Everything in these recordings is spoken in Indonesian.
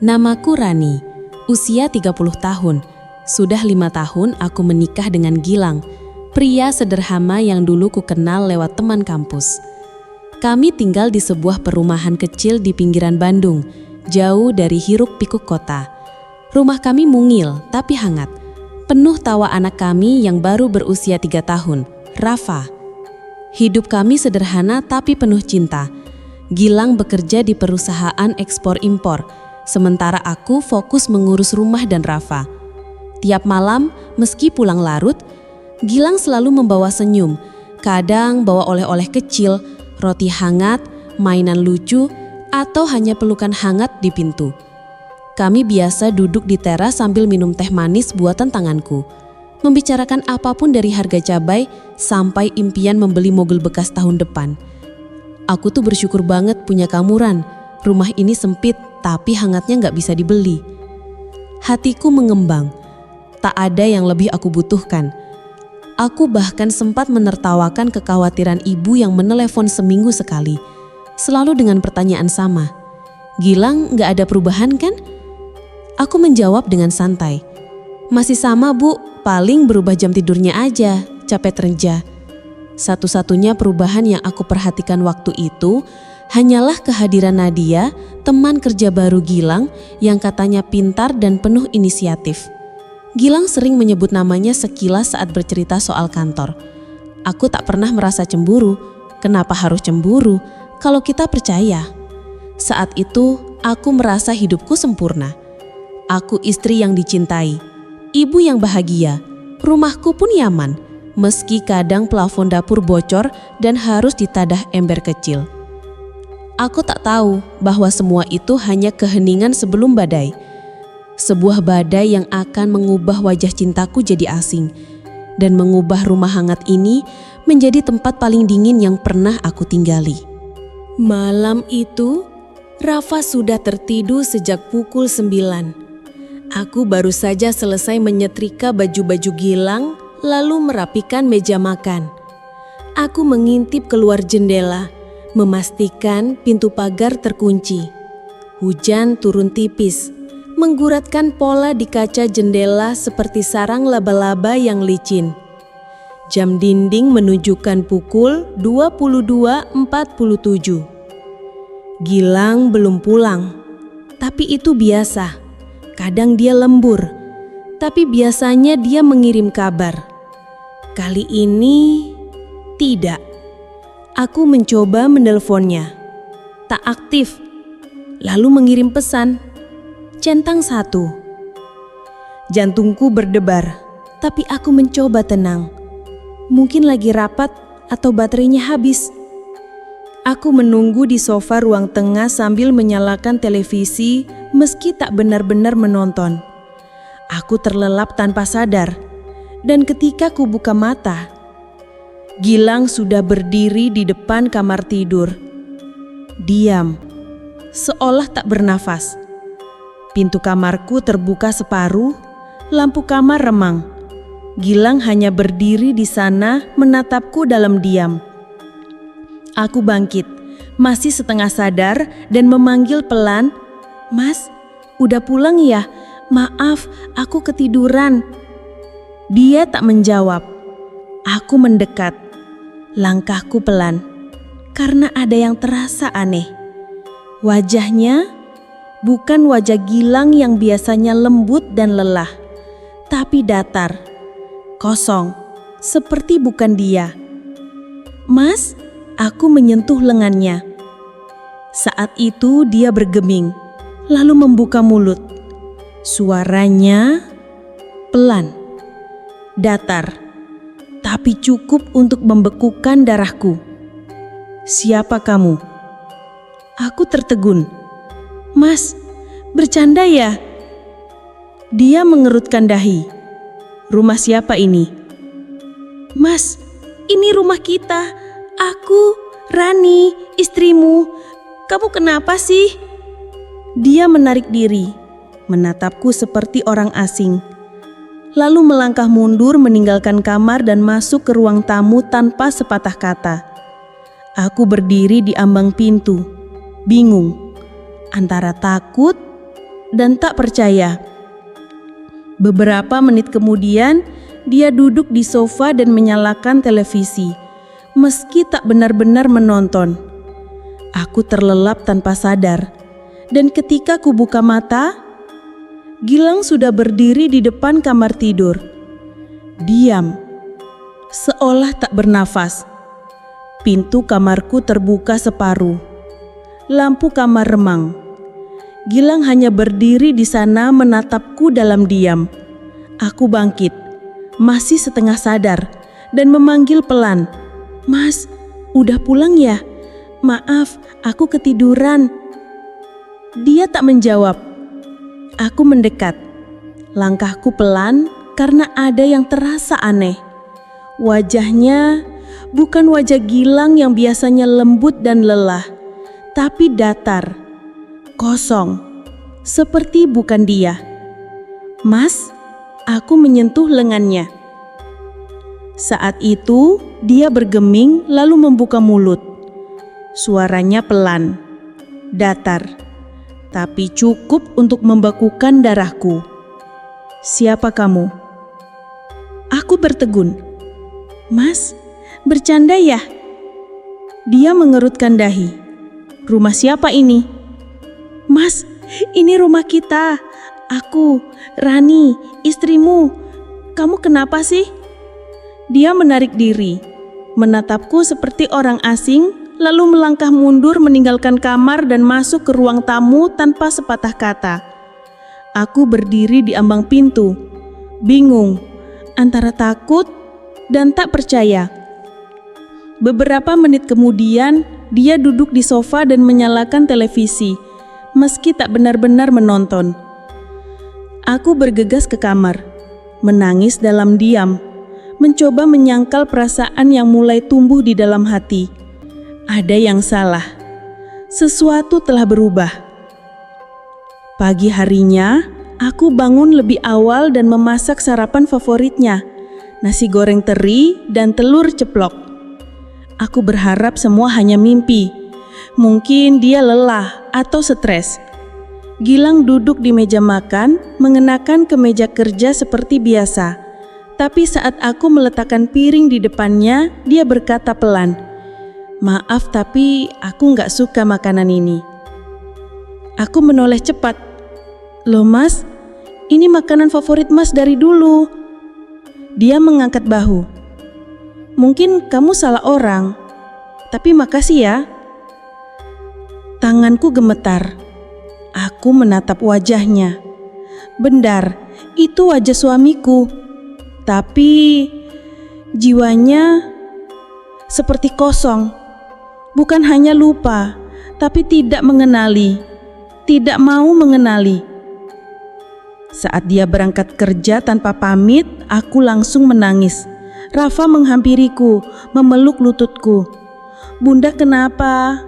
Namaku Rani, usia 30 tahun. Sudah 5 tahun aku menikah dengan Gilang, pria sederhana yang dulu ku kenal lewat teman kampus. Kami tinggal di sebuah perumahan kecil di pinggiran Bandung, jauh dari hiruk-pikuk kota. Rumah kami mungil tapi hangat, penuh tawa anak kami yang baru berusia 3 tahun, Rafa. Hidup kami sederhana tapi penuh cinta. Gilang bekerja di perusahaan ekspor-impor, sementara aku fokus mengurus rumah dan Rafa. Tiap malam, meski pulang larut, Gilang selalu membawa senyum, kadang bawa oleh-oleh kecil, roti hangat, mainan lucu, atau hanya pelukan hangat di pintu. Kami biasa duduk di teras sambil minum teh manis buatan tanganku, membicarakan apapun dari harga cabai sampai impian membeli mobil bekas tahun depan. Aku tuh bersyukur banget punya kamu, Ran. Rumah ini sempit, tapi hangatnya gak bisa dibeli. Hatiku mengembang. Tak ada yang lebih aku butuhkan. Aku bahkan sempat menertawakan kekhawatiran ibu yang menelepon seminggu sekali. Selalu dengan pertanyaan sama. Gilang gak ada perubahan kan? Aku menjawab dengan santai. Masih sama, Bu. Paling berubah jam tidurnya aja, capek kerja. Satu-satunya perubahan yang aku perhatikan waktu itu hanyalah kehadiran Nadia, teman kerja baru Gilang yang katanya pintar dan penuh inisiatif. Gilang sering menyebut namanya sekilas saat bercerita soal kantor. Aku tak pernah merasa cemburu. Kenapa harus cemburu kalau kita percaya? Saat itu aku merasa hidupku sempurna. Aku istri yang dicintai, ibu yang bahagia, rumahku pun nyaman. Meski kadang plafon dapur bocor dan harus ditadah ember kecil. Aku tak tahu bahwa semua itu hanya keheningan sebelum badai. Sebuah badai yang akan mengubah wajah cintaku jadi asing dan mengubah rumah hangat ini menjadi tempat paling dingin yang pernah aku tinggali. Malam itu, Rafa sudah tertidur sejak pukul 9. Aku baru saja selesai menyetrika baju-baju Gilang lalu merapikan meja makan. Aku mengintip keluar jendela, memastikan pintu pagar terkunci. Hujan turun tipis, mengguratkan pola di kaca jendela seperti sarang laba-laba yang licin. Jam dinding menunjukkan pukul 22.47. Gilang belum pulang, tapi itu biasa. Kadang dia lembur, tapi biasanya dia mengirim kabar. Kali ini tidak. Aku mencoba menelponnya. Tak aktif. Lalu mengirim pesan. Centang 1. Jantungku berdebar, tapi aku mencoba tenang. Mungkin lagi rapat atau baterainya habis. Aku menunggu di sofa ruang tengah sambil menyalakan televisi meski tak benar-benar menonton. Aku terlelap tanpa sadar. Dan ketika ku buka mata, Gilang sudah berdiri di depan kamar tidur. Diam, seolah tak bernafas. Pintu kamarku terbuka separuh, lampu kamar remang. Gilang hanya berdiri di sana menatapku dalam diam. Aku bangkit, masih setengah sadar dan memanggil pelan, "Mas, udah pulang ya? Maaf, aku ketiduran." Dia tak menjawab. Aku mendekat. Langkahku pelan, karena ada yang terasa aneh. Wajahnya bukan wajah Gilang yang biasanya lembut dan lelah, tapi datar, kosong, seperti bukan dia. "Mas," aku menyentuh lengannya. Saat itu dia bergeming, lalu membuka mulut. Suaranya pelan. Datar, tapi cukup untuk membekukan darahku. "Siapa kamu?" Aku tertegun. "Mas, bercanda ya?" Dia mengerutkan dahi. "Rumah siapa ini?" "Mas, ini rumah kita. Aku, Rani, istrimu. Kamu kenapa sih?" Dia menarik diri, menatapku seperti orang asing. Lalu melangkah mundur meninggalkan kamar dan masuk ke ruang tamu tanpa sepatah kata. Aku berdiri di ambang pintu, bingung antara takut dan tak percaya. Beberapa menit kemudian, dia duduk di sofa dan menyalakan televisi, meski tak benar-benar menonton. Aku terlelap tanpa sadar, dan ketika ku buka mata, Gilang sudah berdiri di depan kamar tidur. Diam, seolah tak bernafas. Pintu kamarku terbuka separuh. Lampu kamar remang. Gilang hanya berdiri di sana menatapku dalam diam. Aku bangkit, masih setengah sadar, dan memanggil pelan, "Mas, udah pulang ya? Maaf, aku ketiduran." Dia tak menjawab. Aku mendekat. Langkahku pelan karena ada yang terasa aneh. Wajahnya bukan wajah Gilang yang biasanya lembut dan lelah, tapi datar, kosong, seperti bukan dia. "Mas," aku menyentuh lengannya. Saat itu dia bergeming lalu membuka mulut. Suaranya pelan, datar, tapi cukup untuk membakukan darahku. "Siapa kamu?" Aku bertegun. "Mas, bercanda ya?" Dia mengerutkan dahi. "Rumah siapa ini?" "Mas, ini rumah kita. Aku, Rani, istrimu. Kamu kenapa sih?" Dia menarik diri, menatapku seperti orang asing, lalu melangkah mundur meninggalkan kamar dan masuk ke ruang tamu tanpa sepatah kata. Aku berdiri di ambang pintu, bingung, antara takut dan tak percaya. Beberapa menit kemudian, dia duduk di sofa dan menyalakan televisi, meski tak benar-benar menonton. Aku bergegas ke kamar, menangis dalam diam, mencoba menyangkal perasaan yang mulai tumbuh di dalam hati. Ada yang salah, sesuatu telah berubah. Pagi harinya, aku bangun lebih awal dan memasak sarapan favoritnya, nasi goreng teri dan telur ceplok. Aku berharap semua hanya mimpi. Mungkin dia lelah atau stres. Gilang duduk di meja makan, mengenakan kemeja kerja seperti biasa. Tapi saat aku meletakkan piring di depannya, dia berkata pelan, "Maaf, tapi aku nggak suka makanan ini." Aku menoleh cepat. "Loh Mas, ini makanan favorit Mas dari dulu." Dia mengangkat bahu. "Mungkin kamu salah orang, tapi makasih ya." Tanganku gemetar. Aku menatap wajahnya. Benar, itu wajah suamiku. Tapi jiwanya seperti kosong. Bukan hanya lupa, tapi tidak mengenali, tidak mau mengenali. Saat dia berangkat kerja tanpa pamit, aku langsung menangis. Rafa menghampiriku, memeluk lututku. "Bunda kenapa?"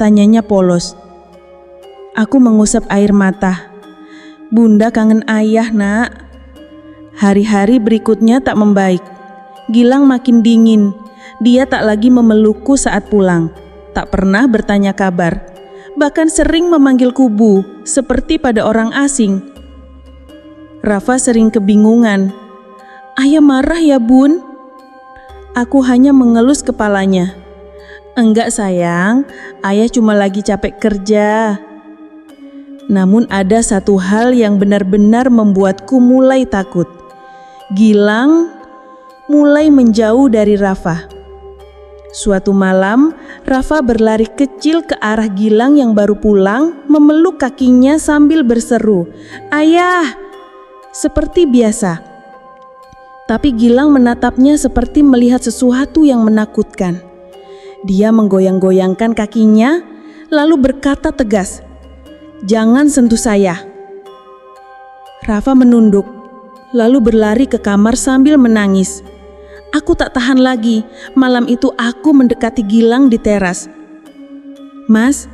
tanyanya polos. Aku mengusap air mata. "Bunda kangen ayah, Nak." Hari-hari berikutnya tak membaik. Gilang makin dingin. Dia tak lagi memelukku saat pulang. Tak pernah bertanya kabar. Bahkan sering memanggilku Bu, seperti pada orang asing. Rafa sering kebingungan. "Ayah marah ya, Bun?" Aku hanya mengelus kepalanya. "Enggak sayang, ayah cuma lagi capek kerja." Namun ada satu hal yang benar-benar membuatku mulai takut. Gilang mulai menjauh dari Rafa. Suatu malam, Rafa berlari kecil ke arah Gilang yang baru pulang, memeluk kakinya sambil berseru, "Ayah!" Seperti biasa. Tapi Gilang menatapnya seperti melihat sesuatu yang menakutkan. Dia menggoyang-goyangkan kakinya, lalu berkata tegas, "Jangan sentuh saya." Rafa menunduk, lalu berlari ke kamar sambil menangis. Aku tak tahan lagi. Malam itu aku mendekati Gilang di teras. "Mas,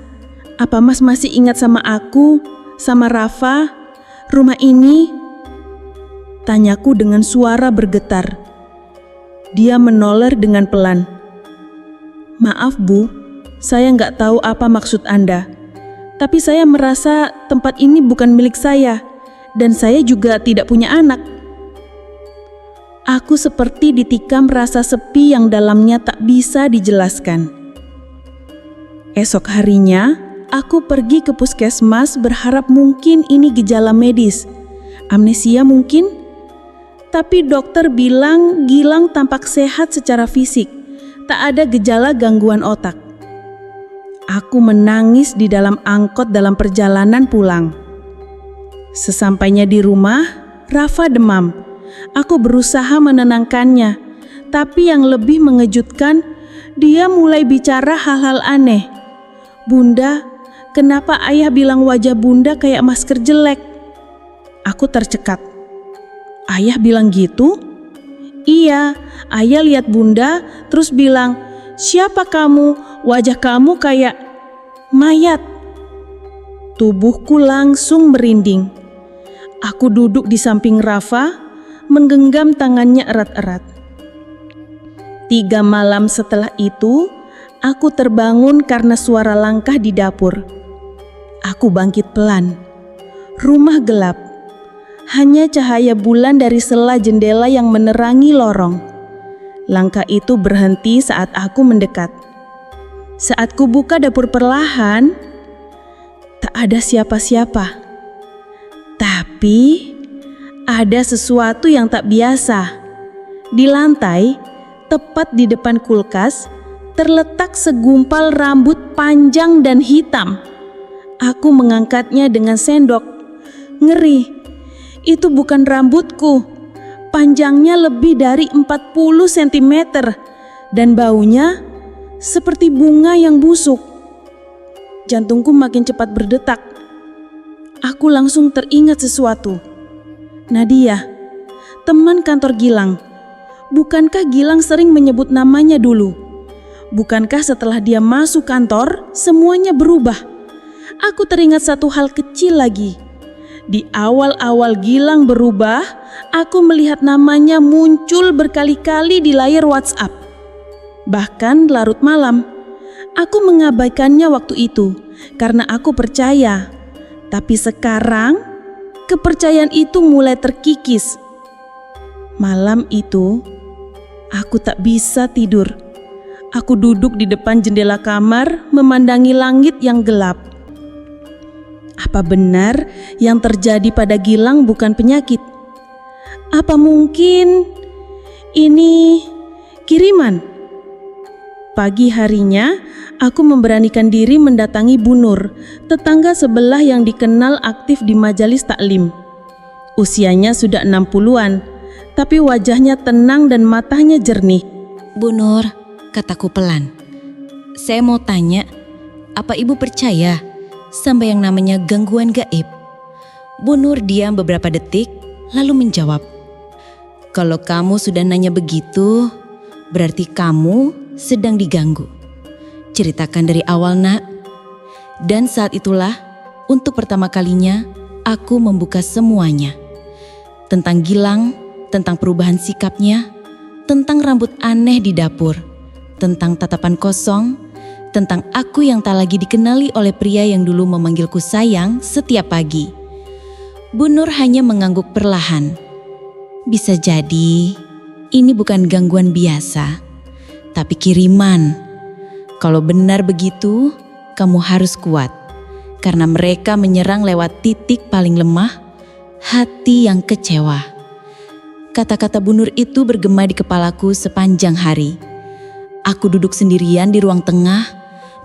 apa Mas masih ingat sama aku, sama Rafa, rumah ini?" Tanyaku dengan suara bergetar. Dia menoleh dengan pelan. "Maaf Bu, saya nggak tahu apa maksud Anda. Tapi saya merasa tempat ini bukan milik saya dan saya juga tidak punya anak. Aku seperti ditikam rasa sepi yang dalamnya tak bisa dijelaskan. Esok harinya, aku pergi ke puskesmas berharap mungkin ini gejala medis. Amnesia mungkin? Tapi dokter bilang Gilang tampak sehat secara fisik. Tak ada gejala gangguan otak. Aku menangis di dalam angkot dalam perjalanan pulang. Sesampainya di rumah, Rafa demam. Aku berusaha menenangkannya, tapi yang lebih mengejutkan, dia mulai bicara hal-hal aneh. "Bunda, kenapa ayah bilang wajah bunda kayak masker jelek?" Aku tercekat. "Ayah bilang gitu?" "Iya, ayah lihat bunda terus bilang, 'Siapa kamu? Wajah kamu kayak mayat.'" Tubuhku langsung merinding. Aku duduk di samping Rafa, menggenggam tangannya erat-erat. 3 malam setelah itu, aku terbangun karena suara langkah di dapur. Aku bangkit pelan. Rumah gelap. Hanya cahaya bulan dari sela jendela yang menerangi lorong. Langkah itu berhenti saat aku mendekat. Saat ku buka dapur perlahan, tak ada siapa-siapa. Tapi ada sesuatu yang tak biasa. Di lantai, tepat di depan kulkas, terletak segumpal rambut panjang dan hitam. Aku mengangkatnya dengan sendok. Ngeri, itu bukan rambutku. Panjangnya lebih dari 40 cm dan baunya seperti bunga yang busuk. Jantungku makin cepat berdetak. Aku langsung teringat sesuatu. Nadia, teman kantor Gilang. Bukankah Gilang sering menyebut namanya dulu? Bukankah setelah dia masuk kantor, semuanya berubah? Aku teringat satu hal kecil lagi. Di awal-awal Gilang berubah, aku melihat namanya muncul berkali-kali di layar WhatsApp. Bahkan larut malam. Aku mengabaikannya waktu itu karena aku percaya. Tapi sekarang, kepercayaan itu mulai terkikis. Malam itu, aku tak bisa tidur. Aku duduk di depan jendela kamar, memandangi langit yang gelap. Apa benar yang terjadi pada Gilang bukan penyakit? Apa mungkin ini kiriman? Pagi harinya, aku memberanikan diri mendatangi Bu Nur, tetangga sebelah yang dikenal aktif di majelis taklim. Usianya sudah 60-an, tapi wajahnya tenang dan matanya jernih. "Bu Nur," kataku pelan, "saya mau tanya, apa ibu percaya sama yang namanya gangguan gaib?" Bu Nur diam beberapa detik, lalu menjawab, "Kalau kamu sudah nanya begitu, berarti kamu sedang diganggu. Ceritakan dari awal, Nak." Dan saat itulah, untuk pertama kalinya, aku membuka semuanya. Tentang Gilang, tentang perubahan sikapnya, tentang rambut aneh di dapur, tentang tatapan kosong, tentang aku yang tak lagi dikenali oleh pria yang dulu memanggilku sayang setiap pagi. Bu Nur hanya mengangguk perlahan. "Bisa jadi ini bukan gangguan biasa, tapi kiriman. Kalau benar begitu, kamu harus kuat. Karena mereka menyerang lewat titik paling lemah, hati yang kecewa." Kata-kata Bu Nur itu bergema di kepalaku sepanjang hari. Aku duduk sendirian di ruang tengah,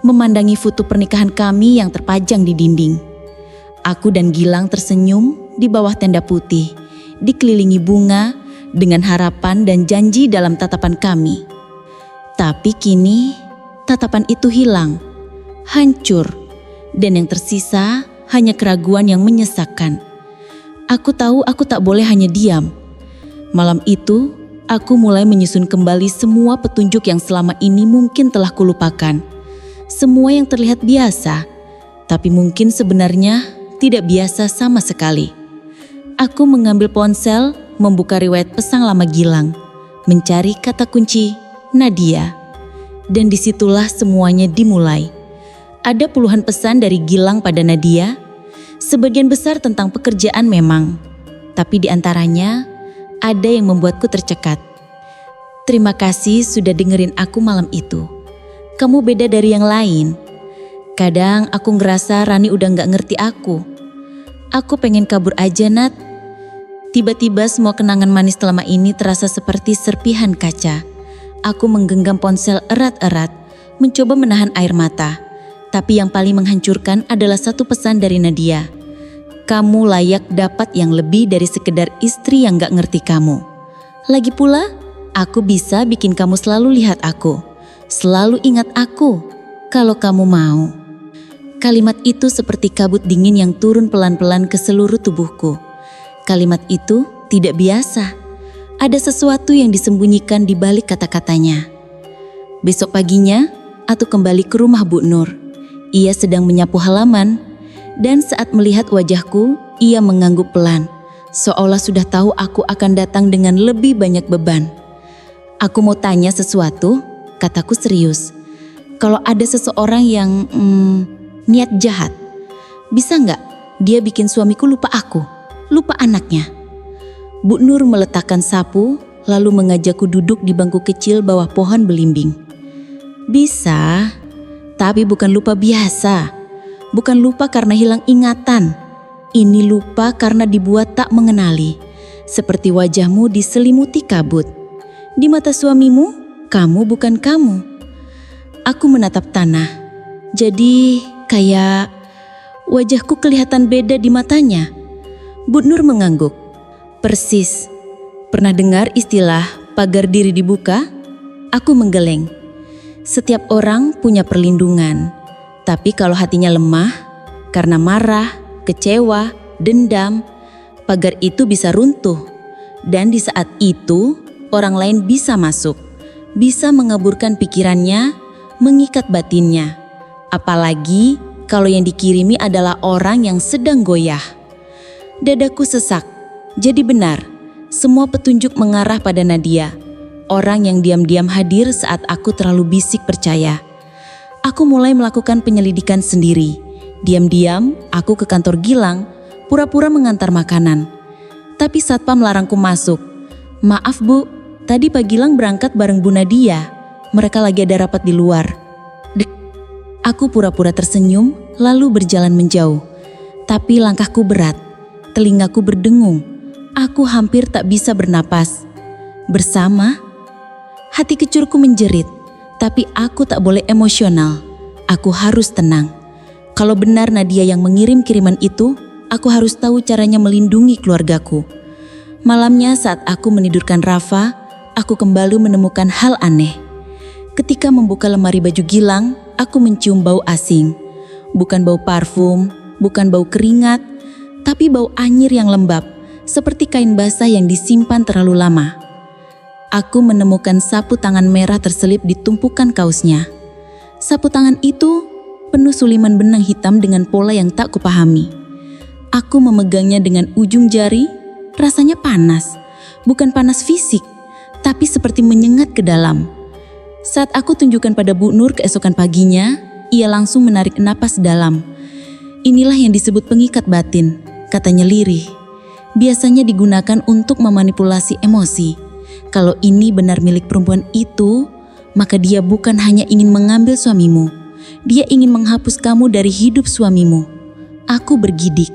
memandangi foto pernikahan kami yang terpajang di dinding. Aku dan Gilang tersenyum di bawah tenda putih, dikelilingi bunga dengan harapan dan janji dalam tatapan kami. Tapi kini tatapan itu hilang, hancur, dan yang tersisa hanya keraguan yang menyesakkan. Aku tahu aku tak boleh hanya diam. Malam itu, aku mulai menyusun kembali semua petunjuk yang selama ini mungkin telah kulupakan. Semua yang terlihat biasa, tapi mungkin sebenarnya tidak biasa sama sekali. Aku mengambil ponsel, membuka riwayat pesan lama Gilang, mencari kata kunci Nadia. Dan disitulah semuanya dimulai. Ada puluhan pesan dari Gilang pada Nadia, sebagian besar tentang pekerjaan memang, tapi di antaranya ada yang membuatku tercekat. Terima kasih sudah dengerin aku malam itu. Kamu beda dari yang lain. Kadang aku ngerasa Rani udah gak ngerti aku. Aku pengen kabur aja, Nat. Tiba-tiba semua kenangan manis selama ini terasa seperti serpihan kaca. Aku menggenggam ponsel erat-erat, mencoba menahan air mata. Tapi yang paling menghancurkan adalah satu pesan dari Nadia. Kamu layak dapat yang lebih dari sekedar istri yang gak ngerti kamu. Lagi pula, aku bisa bikin kamu selalu lihat aku. Selalu ingat aku, kalau kamu mau. Kalimat itu seperti kabut dingin yang turun pelan-pelan ke seluruh tubuhku. Kalimat itu tidak biasa. Ada sesuatu yang disembunyikan di balik kata-katanya. Besok paginya, aku kembali ke rumah Bu Nur. Ia sedang menyapu halaman, dan saat melihat wajahku, ia mengangguk pelan, seolah sudah tahu aku akan datang dengan lebih banyak beban. Aku mau tanya sesuatu, kataku serius. Kalau ada seseorang yang niat jahat, bisa nggak dia bikin suamiku lupa aku, lupa anaknya? Bu Nur meletakkan sapu, lalu mengajakku duduk di bangku kecil bawah pohon belimbing. Bisa. Tapi bukan lupa biasa, bukan lupa karena hilang ingatan. Ini lupa karena dibuat tak mengenali, seperti wajahmu diselimuti kabut. Di mata suamimu, kamu bukan kamu. Aku menatap tanah, jadi kayak wajahku kelihatan beda di matanya. Bu Nur mengangguk. Persis. Pernah dengar istilah pagar diri dibuka? Aku menggeleng. Setiap orang punya perlindungan, tapi kalau hatinya lemah, karena marah, kecewa, dendam, pagar itu bisa runtuh. Dan di saat itu, orang lain bisa masuk, bisa mengaburkan pikirannya, mengikat batinnya. Apalagi kalau yang dikirimi adalah orang yang sedang goyah. Dadaku sesak, jadi benar, semua petunjuk mengarah pada Nadia. Orang yang diam-diam hadir saat aku terlalu bisik percaya. Aku mulai melakukan penyelidikan sendiri. Diam-diam aku ke kantor Gilang, pura-pura mengantar makanan. Tapi satpam melarangku masuk. Maaf Bu, tadi Pak Gilang berangkat bareng Bu Nadia. Mereka lagi ada rapat di luar. Aku pura-pura tersenyum lalu berjalan menjauh. Tapi langkahku berat, telingaku berdengung. Aku hampir tak bisa bernapas. Bersama? Hati kecurku menjerit, tapi aku tak boleh emosional. Aku harus tenang. Kalau benar Nadia yang mengirim kiriman itu, aku harus tahu caranya melindungi keluargaku. Malamnya saat aku menidurkan Rafa, aku kembali menemukan hal aneh. Ketika membuka lemari baju Gilang, aku mencium bau asing. Bukan bau parfum, bukan bau keringat, tapi bau anyir yang lembab, seperti kain basah yang disimpan terlalu lama. Aku menemukan sapu tangan merah terselip di tumpukan kaosnya. Sapu tangan itu penuh suliman benang hitam dengan pola yang tak kupahami. Aku memegangnya dengan ujung jari, rasanya panas. Bukan panas fisik, tapi seperti menyengat ke dalam. Saat aku tunjukkan pada Bu Nur keesokan paginya, ia langsung menarik napas dalam. Inilah yang disebut pengikat batin, katanya lirih. Biasanya digunakan untuk memanipulasi emosi. Kalau ini benar milik perempuan itu, maka dia bukan hanya ingin mengambil suamimu. Dia ingin menghapus kamu dari hidup suamimu. Aku bergidik.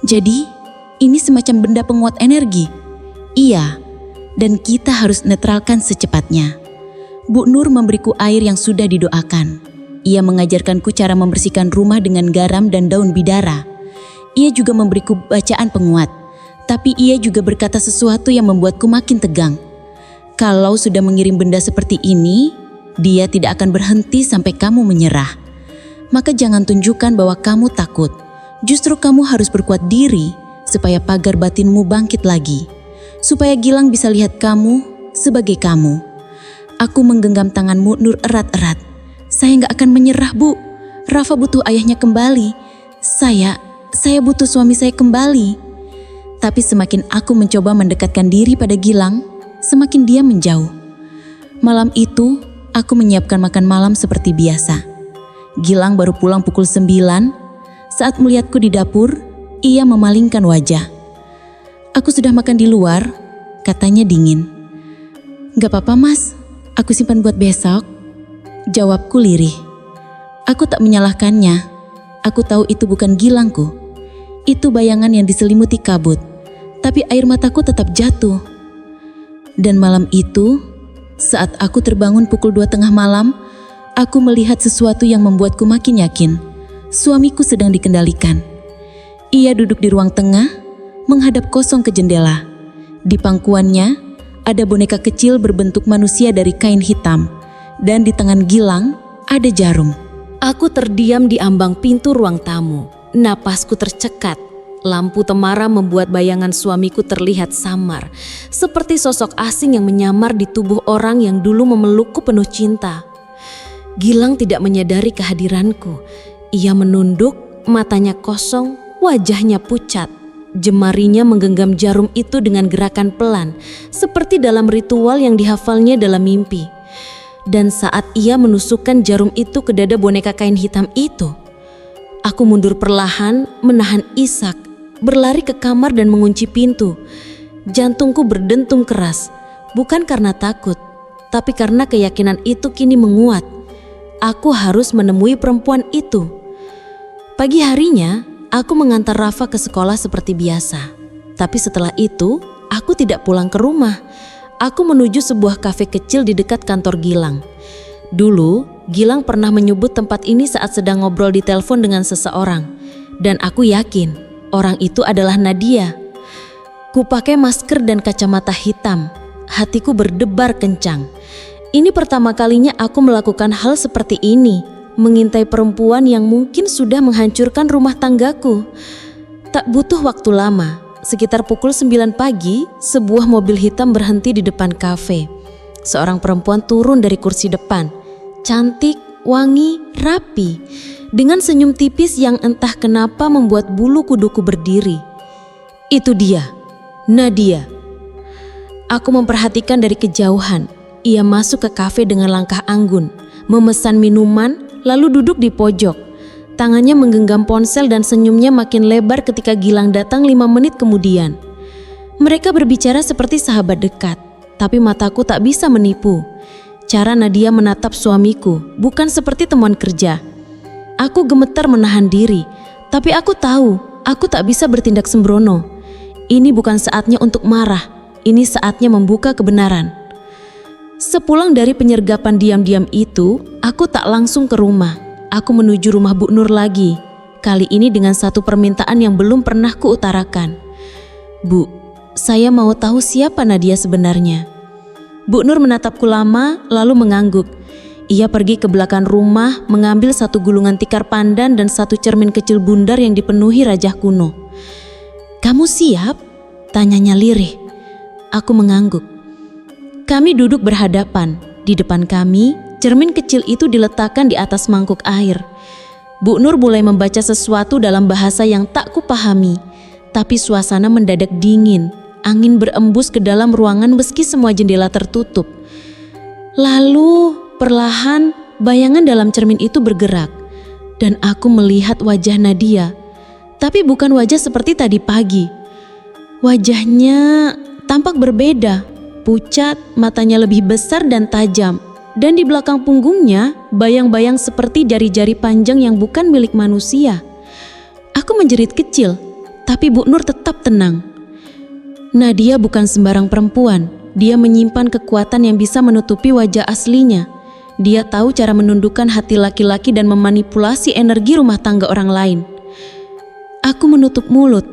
Jadi, ini semacam benda penguat energi. Iya, dan kita harus netralkan secepatnya. Bu Nur memberiku air yang sudah didoakan. Ia mengajarkanku cara membersihkan rumah dengan garam dan daun bidara. Ia juga memberiku bacaan penguat. Tapi ia juga berkata sesuatu yang membuatku makin tegang. Kalau sudah mengirim benda seperti ini, dia tidak akan berhenti sampai kamu menyerah. Maka jangan tunjukkan bahwa kamu takut. Justru kamu harus berkuat diri supaya pagar batinmu bangkit lagi. Supaya Gilang bisa lihat kamu sebagai kamu. Aku menggenggam tanganmu Nur erat-erat. Saya gak akan menyerah Bu. Rafa butuh ayahnya kembali. Saya butuh suami saya kembali. Tapi semakin aku mencoba mendekatkan diri pada Gilang, semakin dia menjauh. Malam itu, aku menyiapkan makan malam seperti biasa. Gilang baru pulang pukul 9. Saat melihatku di dapur, ia memalingkan wajah. "Aku sudah makan di luar," katanya dingin. "Gak apa-apa mas, aku simpan buat besok," jawabku lirih. Aku tak menyalahkannya. Aku tahu itu bukan Gilangku. Itu bayangan yang diselimuti kabut. Tapi air mataku tetap jatuh. Dan malam itu, saat aku terbangun pukul 2 tengah malam, aku melihat sesuatu yang membuatku makin yakin. Suamiku sedang dikendalikan. Ia duduk di ruang tengah, menghadap kosong ke jendela. Di pangkuannya, ada boneka kecil berbentuk manusia dari kain hitam. Dan di tangan Gilang, ada jarum. Aku terdiam di ambang pintu ruang tamu. Napasku tercekat. Lampu temara membuat bayangan suamiku terlihat samar, seperti sosok asing yang menyamar di tubuh orang yang dulu memelukku penuh cinta. Gilang tidak menyadari kehadiranku. Ia menunduk, matanya kosong, wajahnya pucat. Jemarinya menggenggam jarum itu dengan gerakan pelan, seperti dalam ritual yang dihafalnya dalam mimpi. Dan saat ia menusukkan jarum itu ke dada boneka kain hitam itu, aku mundur perlahan, menahan isak, berlari ke kamar dan mengunci pintu. Jantungku berdentum keras, bukan karena takut, tapi karena keyakinan itu kini menguat. Aku harus menemui perempuan itu. Pagi harinya, aku mengantar Rafa ke sekolah seperti biasa. Tapi setelah itu, aku tidak pulang ke rumah. Aku menuju sebuah kafe kecil di dekat kantor Gilang. Dulu, Gilang pernah menyebut tempat ini saat sedang ngobrol di telepon dengan seseorang. Dan aku yakin, orang itu adalah Nadia. Kupakai masker dan kacamata hitam. Hatiku berdebar kencang. Ini pertama kalinya aku melakukan hal seperti ini, mengintai perempuan yang mungkin sudah menghancurkan rumah tanggaku. Tak butuh waktu lama, sekitar pukul 9 pagi, sebuah mobil hitam berhenti di depan kafe. Seorang perempuan turun dari kursi depan, cantik, wangi, rapi, dengan senyum tipis yang entah kenapa membuat bulu kuduku berdiri. Itu dia, Nadia. Aku memperhatikan dari kejauhan. Ia masuk ke kafe dengan langkah anggun, memesan minuman, lalu duduk di pojok. Tangannya menggenggam ponsel dan senyumnya makin lebar ketika Gilang datang 5 menit kemudian. Mereka berbicara seperti sahabat dekat, tapi mataku tak bisa menipu. Cara Nadia menatap suamiku bukan seperti teman kerja. Aku gemetar menahan diri, tapi aku tahu aku tak bisa bertindak sembrono. Ini bukan saatnya untuk marah, ini saatnya membuka kebenaran. Sepulang dari penyergapan diam-diam itu, aku tak langsung ke rumah. Aku menuju rumah Bu Nur lagi. Kali ini dengan satu permintaan yang belum pernah kuutarakan. "Bu, saya mau tahu siapa Nadia sebenarnya." Bu Nur menatapku lama, lalu mengangguk. Ia pergi ke belakang rumah, mengambil satu gulungan tikar pandan dan satu cermin kecil bundar yang dipenuhi rajah kuno. "Kamu siap?" tanyanya lirih. Aku mengangguk. Kami duduk berhadapan. Di depan kami, cermin kecil itu diletakkan di atas mangkuk air. Bu Nur mulai membaca sesuatu dalam bahasa yang tak kupahami. Tapi suasana mendadak dingin. Angin berembus ke dalam ruangan meski semua jendela tertutup. Lalu, perlahan, bayangan dalam cermin itu bergerak. Dan aku melihat wajah Nadia. Tapi bukan wajah seperti tadi pagi. Wajahnya tampak berbeda. Pucat, matanya lebih besar dan tajam. Dan di belakang punggungnya, bayang-bayang seperti jari-jari panjang yang bukan milik manusia. Aku menjerit kecil, tapi Bu Nur tetap tenang. Nadia bukan sembarang perempuan. Dia menyimpan kekuatan yang bisa menutupi wajah aslinya. Dia tahu cara menundukkan hati laki-laki dan memanipulasi energi rumah tangga orang lain. Aku menutup mulut.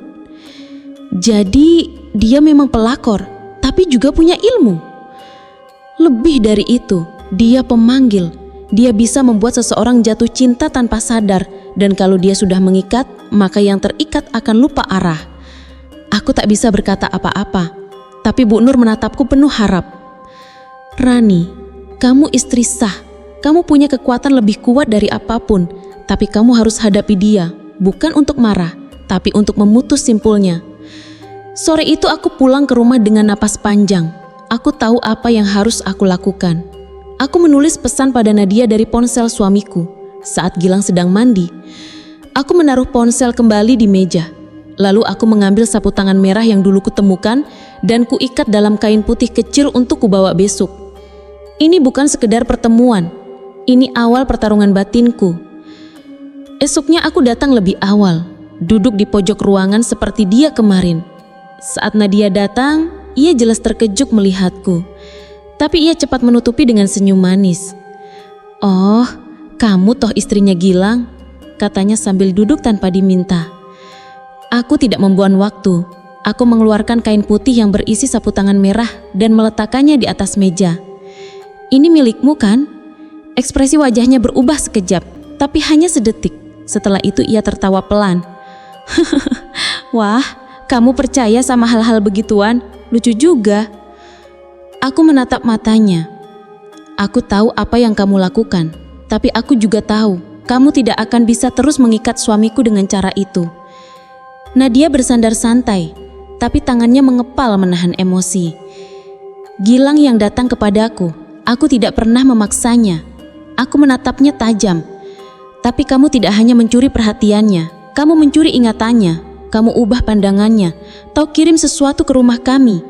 Jadi, dia memang pelakor. Tapi juga punya ilmu. Lebih dari itu, dia pemanggil. Dia bisa membuat seseorang jatuh cinta tanpa sadar. Dan kalau dia sudah mengikat, maka yang terikat akan lupa arah. Aku tak bisa berkata apa-apa. Tapi Bu Nur menatapku penuh harap. "Rani, kamu istri sah. Kamu punya kekuatan lebih kuat dari apapun. Tapi kamu harus hadapi dia. Bukan untuk marah, tapi untuk memutus simpulnya." Sore itu aku pulang ke rumah dengan napas panjang. Aku tahu apa yang harus aku lakukan. Aku menulis pesan pada Nadia dari ponsel suamiku. saat Gilang sedang mandi. Aku menaruh ponsel kembali di meja. Lalu aku mengambil sapu tangan merah yang dulu kutemukan dan kuikat dalam kain putih kecil untuk kubawa besok. Ini bukan sekedar pertemuan. Ini awal pertarungan batinku. Esoknya aku datang lebih awal, duduk di pojok ruangan seperti dia kemarin. Saat Nadia datang, ia jelas terkejut melihatku. Tapi ia cepat menutupi dengan senyum manis. "Oh, kamu toh istrinya Gilang," katanya sambil duduk tanpa diminta. Aku tidak membuang waktu. Aku mengeluarkan kain putih yang berisi sapu tangan merah dan meletakkannya di atas meja. "Ini milikmu kan?" Ekspresi wajahnya berubah sekejap, tapi hanya sedetik. Setelah itu ia tertawa pelan. "Wah, kamu percaya sama hal-hal begituan? Lucu juga." Aku menatap matanya. "Aku tahu apa yang kamu lakukan, tapi aku juga tahu kamu tidak akan bisa terus mengikat suamiku dengan cara itu." Nadia bersandar santai, tapi tangannya mengepal menahan emosi. Gilang yang datang kepadaku, aku tidak pernah memaksanya. Aku menatapnya tajam. "Tapi kamu tidak hanya mencuri perhatiannya, kamu mencuri ingatannya, kamu ubah pandangannya, atau kirim sesuatu ke rumah kami."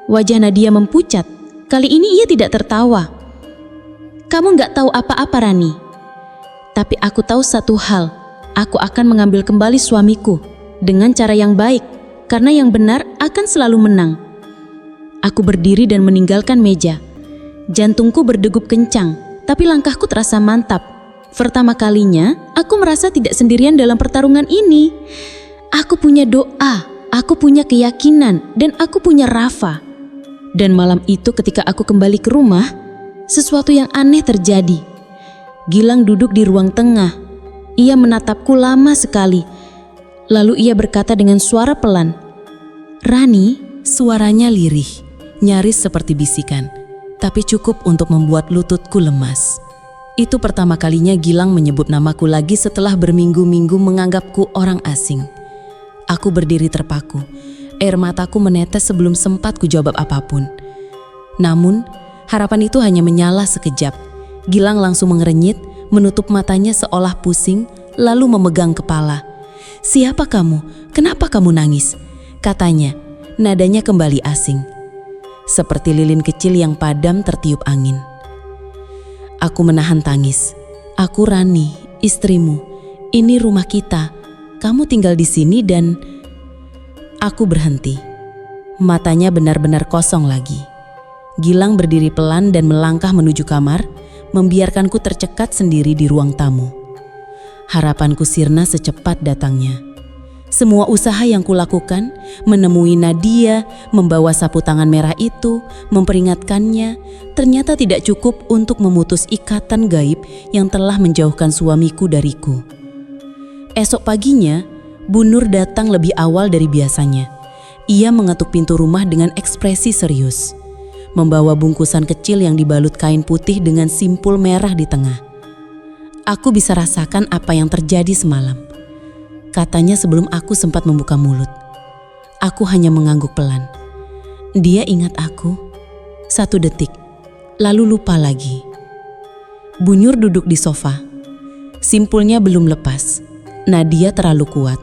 Wajah Nadia mempucat. Kali ini ia tidak tertawa. "Kamu gak tahu apa-apa, Rani. Tapi aku tahu satu hal, aku akan mengambil kembali suamiku dengan cara yang baik, karena yang benar akan selalu menang." Aku berdiri dan meninggalkan meja. Jantungku berdegup kencang, tapi langkahku terasa mantap. Pertama kalinya, aku merasa tidak sendirian dalam pertarungan ini. Aku punya doa, aku punya keyakinan, dan aku punya Rafa. Dan malam itu ketika aku kembali ke rumah, sesuatu yang aneh terjadi. Gilang duduk di ruang tengah. Ia menatapku lama sekali. Lalu ia berkata dengan suara pelan, "Rani." Suaranya lirih, nyaris seperti bisikan, tapi cukup untuk membuat lututku lemas. Itu pertama kalinya Gilang menyebut namaku lagi setelah berminggu-minggu menganggapku orang asing. Aku berdiri terpaku. Air mataku menetes sebelum sempat kujawab apapun. Namun, harapan itu hanya menyala sekejap. Gilang langsung mengerenyit, menutup matanya seolah pusing, lalu memegang kepala. "Siapa kamu? Kenapa kamu nangis?" katanya. Nadanya kembali asing. Seperti lilin kecil yang padam tertiup angin. Aku menahan tangis. "Aku Rani, istrimu. Ini rumah kita. Kamu tinggal di sini dan..." Aku berhenti. Matanya benar-benar kosong lagi. Gilang berdiri pelan dan melangkah menuju kamar, membiarkanku tercekat sendiri di ruang tamu. Harapanku sirna secepat datangnya. Semua usaha yang kulakukan, menemui Nadia, membawa sapu tangan merah itu, memperingatkannya, ternyata tidak cukup untuk memutus ikatan gaib yang telah menjauhkan suamiku dariku. Esok paginya, Bu Nur datang lebih awal dari biasanya. Ia mengetuk pintu rumah dengan ekspresi serius, membawa bungkusan kecil yang dibalut kain putih dengan simpul merah di tengah. Aku bisa rasakan apa yang terjadi semalam, katanya sebelum aku sempat membuka mulut. Aku hanya mengangguk pelan. Dia ingat aku. 1 detik, lalu lupa lagi. Bu Nur duduk di sofa. Simpulnya belum lepas. Nadia terlalu kuat.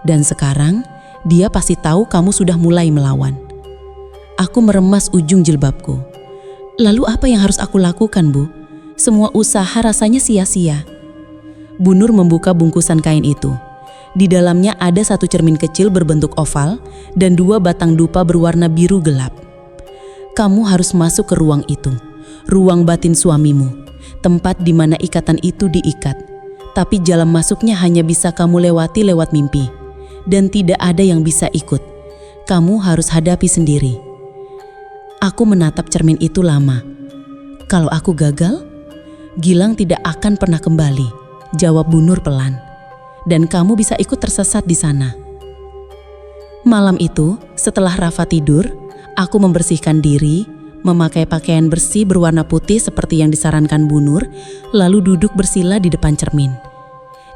Dan sekarang, dia pasti tahu kamu sudah mulai melawan. Aku meremas ujung jilbabku. Lalu apa yang harus aku lakukan, Bu? Semua usaha rasanya sia-sia. Bu Nur membuka bungkusan kain itu. Di dalamnya ada 1 cermin kecil berbentuk oval dan 2 batang dupa berwarna biru gelap. Kamu harus masuk ke ruang itu, ruang batin suamimu, tempat di mana ikatan itu diikat. Tapi jalan masuknya hanya bisa kamu lewati lewat mimpi. Dan tidak ada yang bisa ikut. Kamu harus hadapi sendiri. Aku menatap cermin itu lama. Kalau aku gagal, Gilang tidak akan pernah kembali, jawab Bu Nur pelan. Dan kamu bisa ikut tersesat di sana. Malam itu, setelah Rafa tidur, aku membersihkan diri, memakai pakaian bersih berwarna putih seperti yang disarankan Bu Nur, lalu duduk bersila di depan cermin.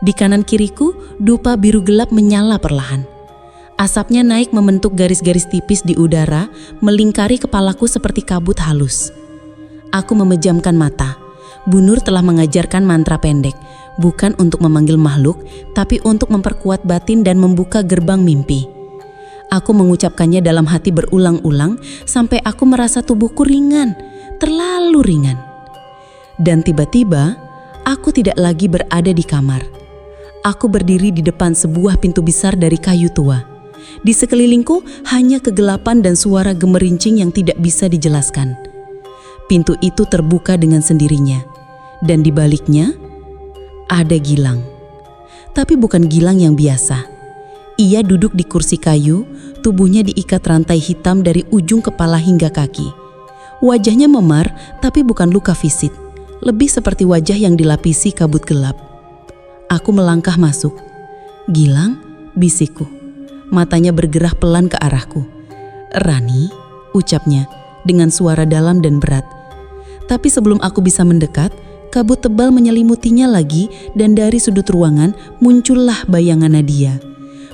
Di kanan kiriku, dupa biru gelap menyala perlahan. Asapnya naik membentuk garis-garis tipis di udara, melingkari kepalaku seperti kabut halus. Aku memejamkan mata. Bu Nur telah mengajarkan mantra pendek, Bukan untuk memanggil makhluk, tapi untuk memperkuat batin dan membuka gerbang mimpi. Aku mengucapkannya dalam hati berulang-ulang sampai aku merasa tubuhku ringan, terlalu ringan. Dan tiba-tiba, aku tidak lagi berada di kamar. Aku berdiri di depan sebuah pintu besar dari kayu tua. Di sekelilingku hanya kegelapan dan suara gemerincing yang tidak bisa dijelaskan. Pintu itu terbuka dengan sendirinya, dan di baliknya ada Gilang. Tapi bukan Gilang yang biasa. Ia duduk di kursi kayu, tubuhnya diikat rantai hitam dari ujung kepala hingga kaki. Wajahnya memar, tapi bukan luka fisik. Lebih seperti wajah yang dilapisi kabut gelap. Aku melangkah masuk. "Gilang," bisikku. Matanya bergerak pelan ke arahku. "Rani," ucapnya dengan suara dalam dan berat. Tapi sebelum aku bisa mendekat, kabut tebal menyelimutinya lagi dan dari sudut ruangan muncullah bayangan Nadia.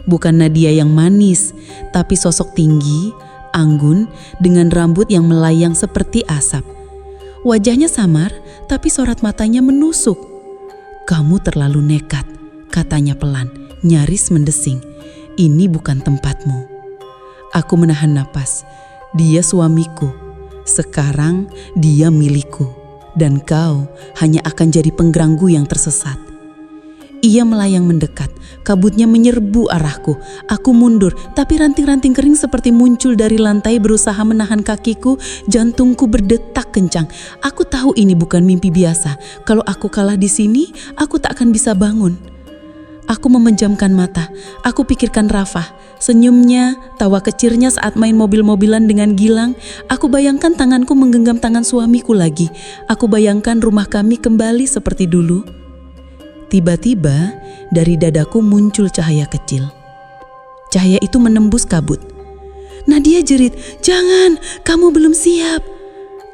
Bukan Nadia yang manis, tapi sosok tinggi, anggun, dengan rambut yang melayang seperti asap. Wajahnya samar, tapi sorot matanya menusuk. "Kamu terlalu nekat," katanya pelan, nyaris mendesing. "Ini bukan tempatmu." Aku menahan napas. Dia suamiku. Sekarang dia milikku. Dan kau hanya akan jadi pengganggu yang tersesat. Ia melayang mendekat, kabutnya menyerbu arahku. Aku mundur, tapi ranting-ranting kering seperti muncul dari lantai berusaha menahan kakiku. Jantungku berdetak kencang. Aku tahu ini bukan mimpi biasa. Kalau aku kalah di sini, aku tak akan bisa bangun. Aku memejamkan mata. Aku pikirkan Rafah, senyumnya, tawa kecilnya saat main mobil-mobilan dengan Gilang. Aku bayangkan tanganku menggenggam tangan suamiku lagi. Aku bayangkan rumah kami kembali seperti dulu. Tiba-tiba dari dadaku muncul cahaya kecil. Cahaya itu menembus kabut. "Nadia," jerit, "jangan, kamu belum siap."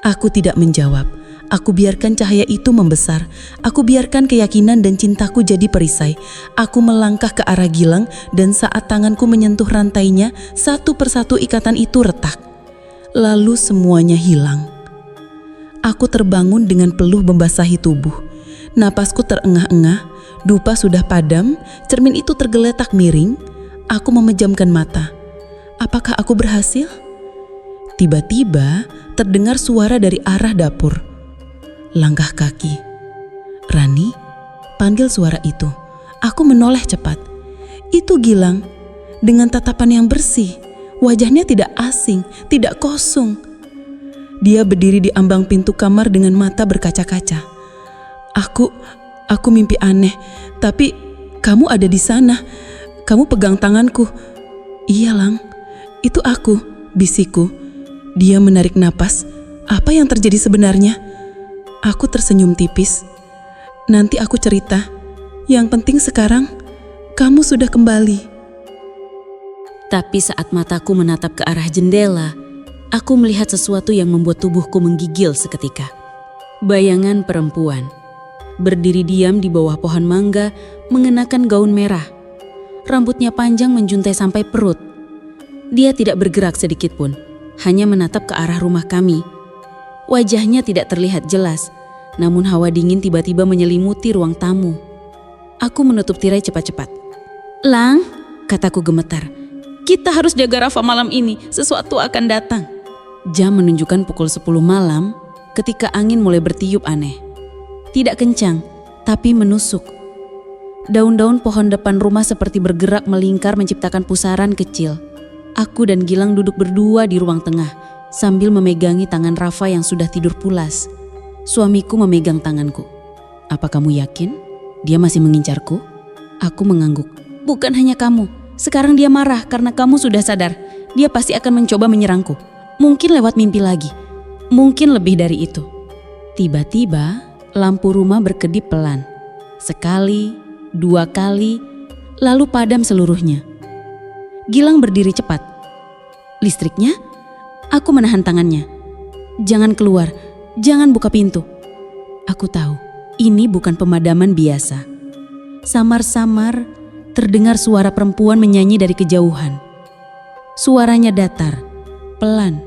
Aku tidak menjawab. Aku biarkan cahaya itu membesar. Aku biarkan keyakinan dan cintaku jadi perisai. Aku melangkah ke arah Gilang dan saat tanganku menyentuh rantainya, satu persatu ikatan itu retak. Lalu semuanya hilang. Aku terbangun dengan peluh membasahi tubuh. Napasku terengah-engah, dupa sudah padam, cermin itu tergeletak miring. Aku memejamkan mata. Apakah aku berhasil? Tiba-tiba terdengar suara dari arah dapur. Langkah kaki. "Rani," panggil suara itu. Aku menoleh cepat. Itu Gilang, dengan tatapan yang bersih. Wajahnya tidak asing, tidak kosong. Dia berdiri di ambang pintu kamar dengan mata berkaca-kaca. Aku mimpi aneh, tapi kamu ada di sana. Kamu pegang tanganku." "Iya, Lang, itu aku," bisikku. Dia menarik napas. Apa yang terjadi sebenarnya? Aku tersenyum tipis. "Nanti aku cerita. Yang penting sekarang, kamu sudah kembali." Tapi saat mataku menatap ke arah jendela, aku melihat sesuatu yang membuat tubuhku menggigil seketika. Bayangan perempuan. Berdiri diam di bawah pohon mangga, mengenakan gaun merah. Rambutnya panjang menjuntai sampai perut. Dia tidak bergerak sedikit pun, hanya menatap ke arah rumah kami. Wajahnya tidak terlihat jelas, namun hawa dingin tiba-tiba menyelimuti ruang tamu. Aku menutup tirai cepat-cepat. "Lang," kataku gemetar, "kita harus jaga Rafa malam ini, sesuatu akan datang." Jam menunjukkan pukul 10 malam ketika angin mulai bertiup aneh. Tidak kencang, tapi menusuk. Daun-daun pohon depan rumah seperti bergerak melingkar menciptakan pusaran kecil. Aku dan Gilang duduk berdua di ruang tengah, sambil memegangi tangan Rafa yang sudah tidur pulas. Suamiku memegang tanganku. "Apa kamu yakin dia masih mengincarku?" Aku mengangguk. "Bukan hanya kamu. Sekarang dia marah karena kamu sudah sadar. Dia pasti akan mencoba menyerangku. Mungkin lewat mimpi lagi. Mungkin lebih dari itu." Tiba-tiba lampu rumah berkedip pelan. Sekali, 2 kali, lalu padam seluruhnya. Gilang berdiri cepat. "Listriknya?" Aku menahan tangannya. "Jangan keluar, jangan buka pintu." Aku tahu, ini bukan pemadaman biasa. Samar-samar terdengar suara perempuan menyanyi dari kejauhan. Suaranya datar, pelan.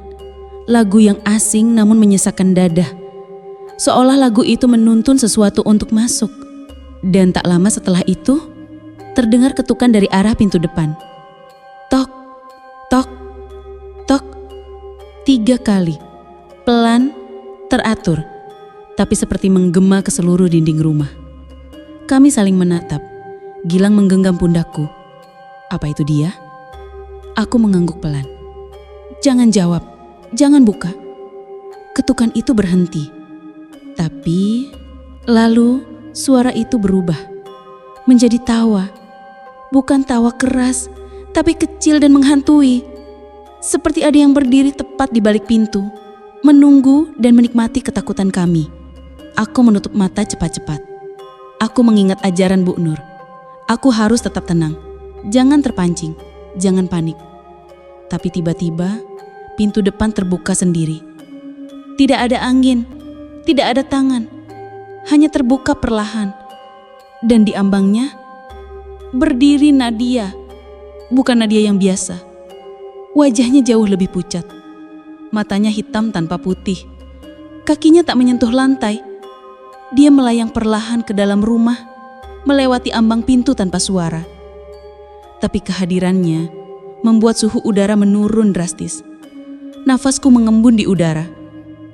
Lagu yang asing namun menyesakkan dada. Seolah lagu itu menuntun sesuatu untuk masuk. Dan tak lama setelah itu, terdengar ketukan dari arah pintu depan. Tok, tok, tok. 3 kali. Pelan, teratur, tapi seperti menggema ke seluruh dinding rumah. Kami saling menatap. Gilang menggenggam pundakku. Apa itu dia? Aku mengangguk pelan. Jangan jawab, jangan buka. Ketukan itu berhenti. Tapi, lalu suara itu berubah. Menjadi tawa. Bukan tawa keras, tapi kecil dan menghantui. Seperti ada yang berdiri tepat di balik pintu, menunggu dan menikmati ketakutan kami. Aku menutup mata cepat-cepat. Aku mengingat ajaran Bu Nur. Aku harus tetap tenang. Jangan terpancing, jangan panik. Tapi tiba-tiba, pintu depan terbuka sendiri. Tidak ada angin, tidak ada tangan. Hanya terbuka perlahan. Dan di ambangnya, berdiri Nadia. Bukan Nadia yang biasa. Wajahnya jauh lebih pucat. Matanya hitam tanpa putih. Kakinya tak menyentuh lantai. Dia melayang perlahan ke dalam rumah, melewati ambang pintu tanpa suara. Tapi kehadirannya membuat suhu udara menurun drastis. Nafasku mengembun di udara.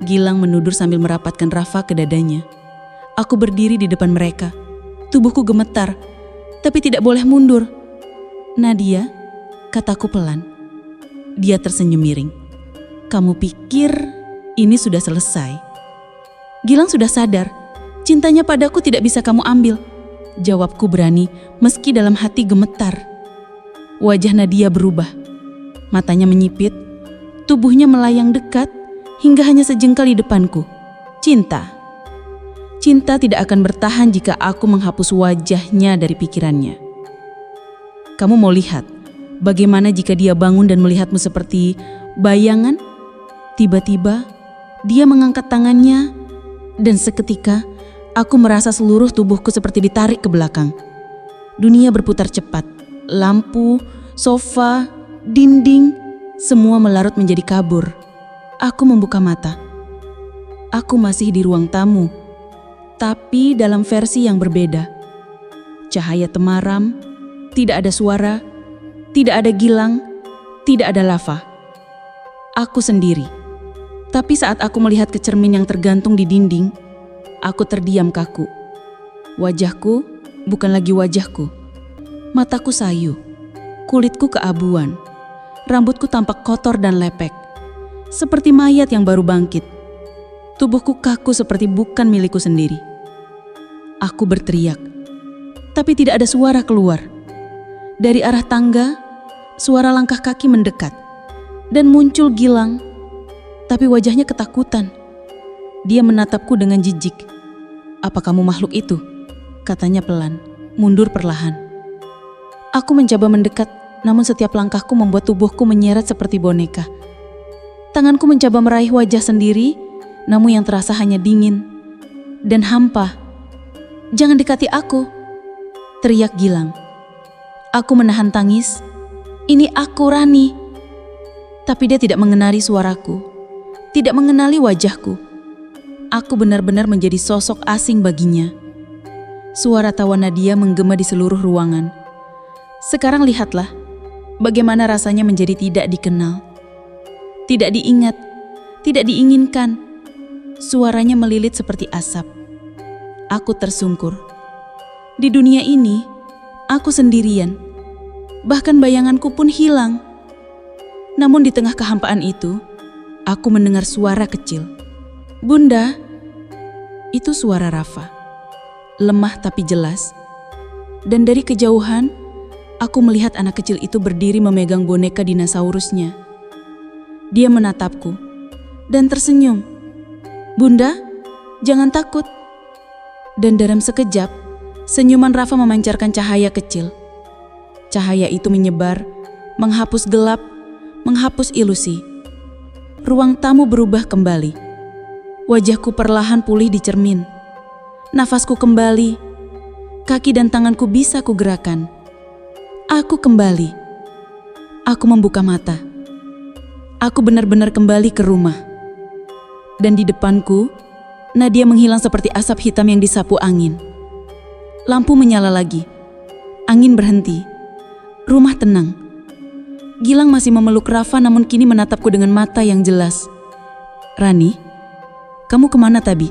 Gilang menudur sambil merapatkan Rafa ke dadanya. Aku berdiri di depan mereka. Tubuhku gemetar, tapi tidak boleh mundur. Nadia, kataku pelan. Dia tersenyum miring. Kamu pikir ini sudah selesai? Gilang sudah sadar, cintanya padaku tidak bisa kamu ambil. Jawabku berani meski dalam hati gemetar. Wajah Nadia berubah. Matanya menyipit, tubuhnya melayang dekat hingga hanya sejengkal di depanku. Cinta. Cinta tidak akan bertahan jika aku menghapus wajahnya dari pikirannya. Kamu mau lihat bagaimana jika dia bangun dan melihatmu seperti bayangan? Tiba-tiba dia mengangkat tangannya dan seketika aku merasa seluruh tubuhku seperti ditarik ke belakang. Dunia berputar cepat. Lampu, sofa, dinding, semua melarut menjadi kabur. Aku membuka mata. Aku masih di ruang tamu, tapi dalam versi yang berbeda. Cahaya temaram, tidak ada suara, tidak ada Gilang, tidak ada Rafa. Aku sendiri. Tapi saat aku melihat ke cermin yang tergantung di dinding, aku terdiam kaku. Wajahku bukan lagi wajahku. Mataku sayu, kulitku keabuan, rambutku tampak kotor dan lepek, seperti mayat yang baru bangkit. Tubuhku kaku seperti bukan milikku sendiri. Aku berteriak, tapi tidak ada suara keluar. Dari arah tangga, suara langkah kaki mendekat, dan muncul Gilang, tapi wajahnya ketakutan. Dia menatapku dengan jijik. Apa kamu makhluk itu? Katanya pelan, mundur perlahan. Aku mencoba mendekat, namun setiap langkahku membuat tubuhku menyeret seperti boneka. Tanganku mencoba meraih wajah sendiri, namun yang terasa hanya dingin dan hampa. Jangan dekati aku, teriak Gilang. Aku menahan tangis. Ini aku, Rani. Tapi dia tidak mengenali suaraku, tidak mengenali wajahku. Aku benar-benar menjadi sosok asing baginya. Suara tawa Nadia menggema di seluruh ruangan. Sekarang lihatlah bagaimana rasanya menjadi tidak dikenal, tidak diingat, tidak diinginkan. Suaranya melilit seperti asap. Aku tersungkur. Di dunia ini, aku sendirian. Bahkan bayanganku pun hilang. Namun di tengah kehampaan itu, aku mendengar suara kecil. Bunda, itu suara Rafa. Lemah tapi jelas. Dan dari kejauhan, aku melihat anak kecil itu berdiri memegang boneka dinosaurusnya. Dia menatapku dan tersenyum. Bunda, jangan takut. Dan dalam sekejap, senyuman Rafa memancarkan cahaya kecil. Cahaya itu menyebar, menghapus gelap, menghapus ilusi. Ruang tamu berubah kembali. Wajahku perlahan pulih di cermin. Nafasku kembali. Kaki dan tanganku bisa kugerakkan. Aku kembali. Aku membuka mata. Aku benar-benar kembali ke rumah. Dan di depanku, Nadia menghilang seperti asap hitam yang disapu angin. Lampu menyala lagi. Angin berhenti. Rumah tenang. Gilang masih memeluk Rafa namun kini menatapku dengan mata yang jelas. "Rani, kamu kemana tadi?"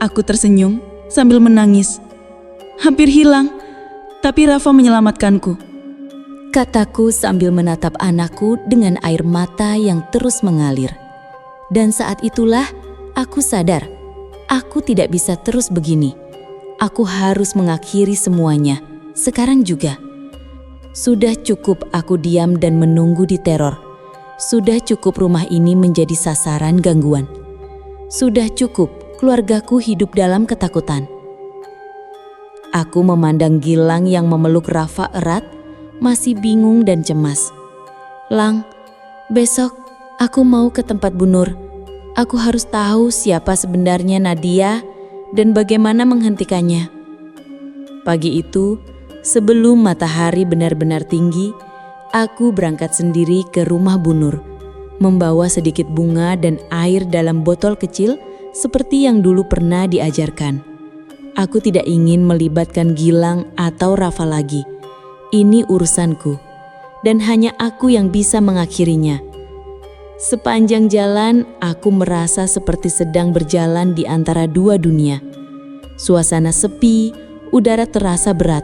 Aku tersenyum sambil menangis. Hampir hilang, tapi Rafa menyelamatkanku. Kataku sambil menatap anakku dengan air mata yang terus mengalir. Dan saat itulah aku sadar, aku tidak bisa terus begini. Aku harus mengakhiri semuanya, sekarang juga. Sudah cukup aku diam dan menunggu diteror. Sudah cukup rumah ini menjadi sasaran gangguan. Sudah cukup keluargaku hidup dalam ketakutan. Aku memandang Gilang yang memeluk Rafa erat, masih bingung dan cemas. "Lang, besok aku mau ke tempat Bu Nur. Aku harus tahu siapa sebenarnya Nadia dan bagaimana menghentikannya." Pagi itu, sebelum matahari benar-benar tinggi, aku berangkat sendiri ke rumah Bu Nur, membawa sedikit bunga dan air dalam botol kecil seperti yang dulu pernah diajarkan. Aku tidak ingin melibatkan Gilang atau Rafa lagi. Ini urusanku, dan hanya aku yang bisa mengakhirinya. Sepanjang jalan, aku merasa seperti sedang berjalan di antara dua dunia. Suasana sepi, udara terasa berat.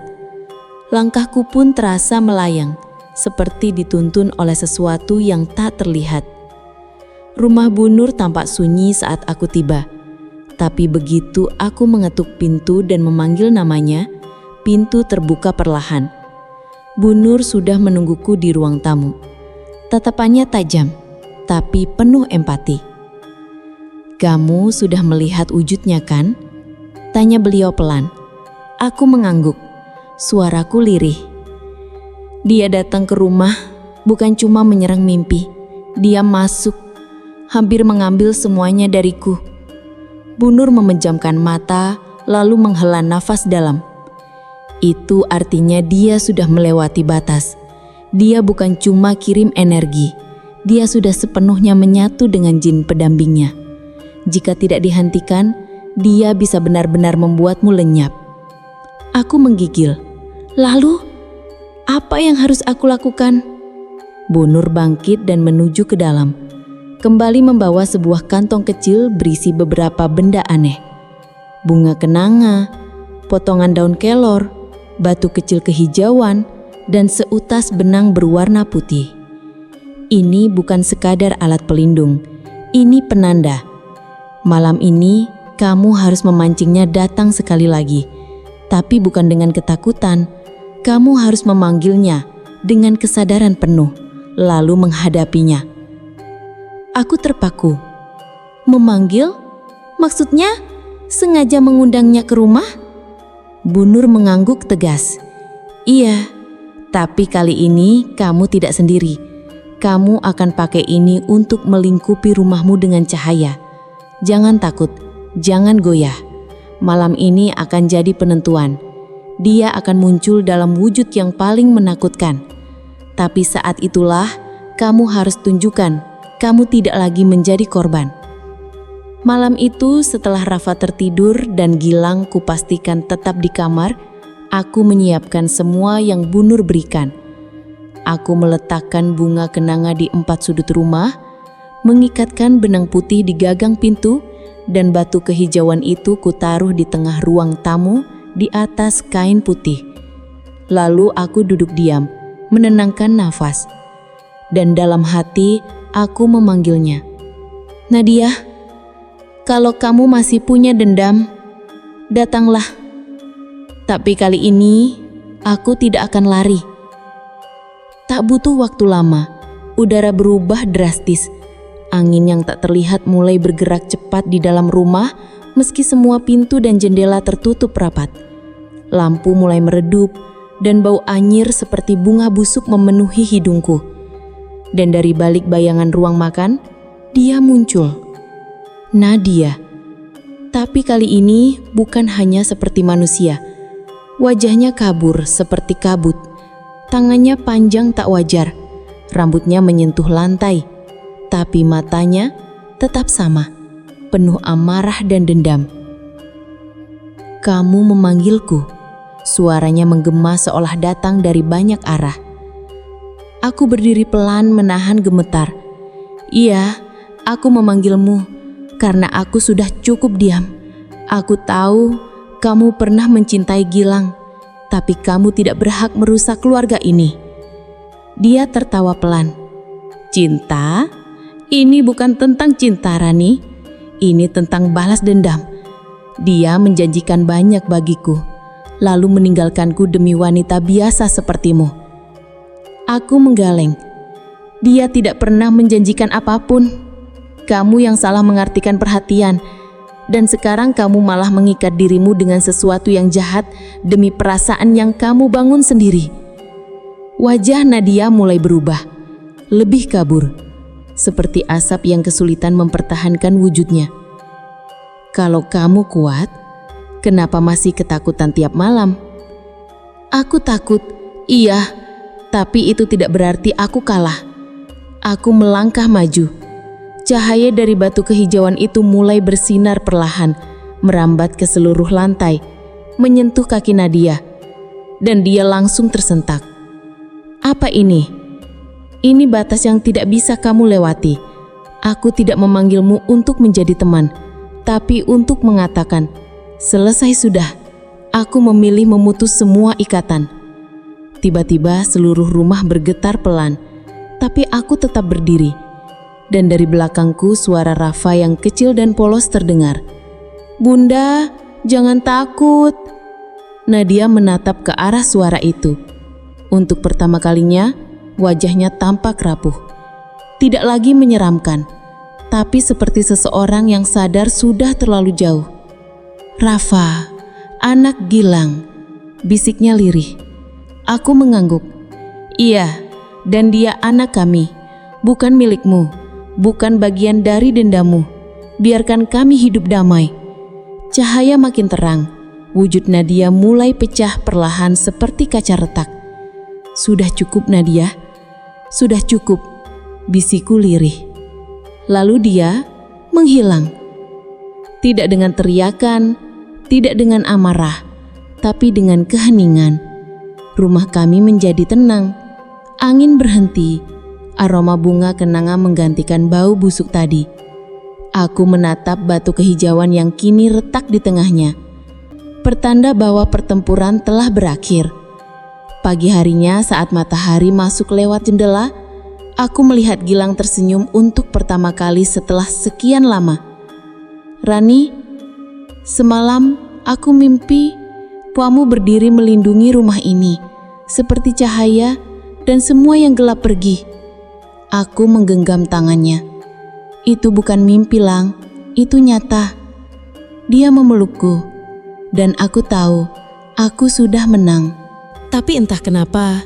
Langkahku pun terasa melayang, seperti dituntun oleh sesuatu yang tak terlihat. Rumah Bu Nur tampak sunyi saat aku tiba. Tapi begitu aku mengetuk pintu dan memanggil namanya, pintu terbuka perlahan. Bu Nur sudah menungguku di ruang tamu. Tatapannya tajam, tapi penuh empati. "Kamu sudah melihat wujudnya kan?" tanya beliau pelan. Aku mengangguk, suaraku lirih. Dia datang ke rumah bukan cuma menyerang mimpi. Dia masuk, hampir mengambil semuanya dariku. Bu Nur memejamkan mata, lalu menghela nafas dalam. Itu artinya dia sudah melewati batas. Dia bukan cuma kirim energi, dia sudah sepenuhnya menyatu dengan jin pendampingnya. Jika tidak dihentikan, dia bisa benar-benar membuatmu lenyap. Aku menggigil. Lalu, apa yang harus aku lakukan? Bu Nur bangkit dan menuju ke dalam. Kembali membawa sebuah kantong kecil berisi beberapa benda aneh. Bunga kenanga, potongan daun kelor, batu kecil kehijauan, dan seutas benang berwarna putih. Ini bukan sekadar alat pelindung, ini penanda. Malam ini kamu harus memancingnya datang sekali lagi, tapi bukan dengan ketakutan. Kamu harus memanggilnya dengan kesadaran penuh, lalu menghadapinya. Aku terpaku. Memanggil? Maksudnya sengaja mengundangnya ke rumah? Bu Nur mengangguk tegas. "Iya, tapi kali ini kamu tidak sendiri. Kamu akan pakai ini untuk melingkupi rumahmu dengan cahaya. Jangan takut, jangan goyah. Malam ini akan jadi penentuan. Dia akan muncul dalam wujud yang paling menakutkan. Tapi saat itulah kamu harus tunjukkan kamu tidak lagi menjadi korban." Malam itu setelah Rafa tertidur dan Gilang kupastikan tetap di kamar, aku menyiapkan semua yang Bu Nur berikan. Aku meletakkan bunga kenanga di 4 sudut rumah, mengikatkan benang putih di gagang pintu, dan batu kehijauan itu kutaruh di tengah ruang tamu di atas kain putih. Lalu aku duduk diam, menenangkan nafas. Dan dalam hati aku memanggilnya. "Nadia, kalau kamu masih punya dendam, datanglah. Tapi kali ini aku tidak akan lari." Tak butuh waktu lama, udara berubah drastis. Angin yang tak terlihat mulai bergerak cepat di dalam rumah meski semua pintu dan jendela tertutup rapat. Lampu mulai meredup dan bau anyir seperti bunga busuk memenuhi hidungku. Dan dari balik bayangan ruang makan, dia muncul. Nadia. Tapi kali ini bukan hanya seperti manusia. Wajahnya kabur seperti kabut. Tangannya panjang tak wajar. Rambutnya menyentuh lantai. Tapi matanya tetap sama, penuh amarah dan dendam. Kamu memanggilku. Suaranya menggema seolah datang dari banyak arah. Aku berdiri pelan menahan gemetar. Iya, aku memanggilmu karena aku sudah cukup diam. Aku tahu kamu pernah mencintai Gilang, tapi kamu tidak berhak merusak keluarga ini. Dia tertawa pelan. Cinta? Ini bukan tentang cinta, Rani. Ini tentang balas dendam. Dia menjanjikan banyak bagiku, lalu meninggalkanku demi wanita biasa sepertimu. Aku menggeleng. Dia tidak pernah menjanjikan apapun. Kamu yang salah mengartikan perhatian, dan sekarang kamu malah mengikat dirimu dengan sesuatu yang jahat demi perasaan yang kamu bangun sendiri. Wajah Nadia mulai berubah, lebih kabur, seperti asap yang kesulitan mempertahankan wujudnya. Kalau kamu kuat, kenapa masih ketakutan tiap malam? Aku takut, iya, tapi itu tidak berarti aku kalah. Aku melangkah maju. Cahaya dari batu kehijauan itu mulai bersinar perlahan, merambat ke seluruh lantai, menyentuh kaki Nadia, dan dia langsung tersentak. Apa ini? Ini batas yang tidak bisa kamu lewati. Aku tidak memanggilmu untuk menjadi teman, tapi untuk mengatakan, selesai sudah, aku memilih memutus semua ikatan. Tiba-tiba seluruh rumah bergetar pelan, tapi aku tetap berdiri. Dan dari belakangku suara Rafa yang kecil dan polos terdengar. Bunda, jangan takut. Nadia menatap ke arah suara itu. Untuk pertama kalinya, wajahnya tampak rapuh. Tidak lagi menyeramkan, tapi seperti seseorang yang sadar sudah terlalu jauh. Rafa, anak Gilang, bisiknya lirih. Aku mengangguk. Iya, dan dia anak kami, bukan milikmu, bukan bagian dari dendamu. Biarkan kami hidup damai. Cahaya makin terang, wujud Nadia mulai pecah perlahan seperti kaca retak. Sudah cukup Nadia, sudah cukup, bisikku lirih. Lalu dia menghilang. Tidak dengan teriakan, tidak dengan amarah, tapi dengan keheningan. Rumah kami menjadi tenang. Angin berhenti. Aroma bunga kenanga menggantikan bau busuk tadi. Aku menatap batu kehijauan yang kini retak di tengahnya. Pertanda bahwa pertempuran telah berakhir. Pagi harinya saat matahari masuk lewat jendela, aku melihat Gilang tersenyum untuk pertama kali setelah sekian lama. Rani, semalam aku mimpi kamu berdiri melindungi rumah ini, seperti cahaya dan semua yang gelap pergi. Aku menggenggam tangannya. Itu bukan mimpi, Lang, itu nyata. Dia memelukku, dan aku tahu aku sudah menang. Tapi entah kenapa,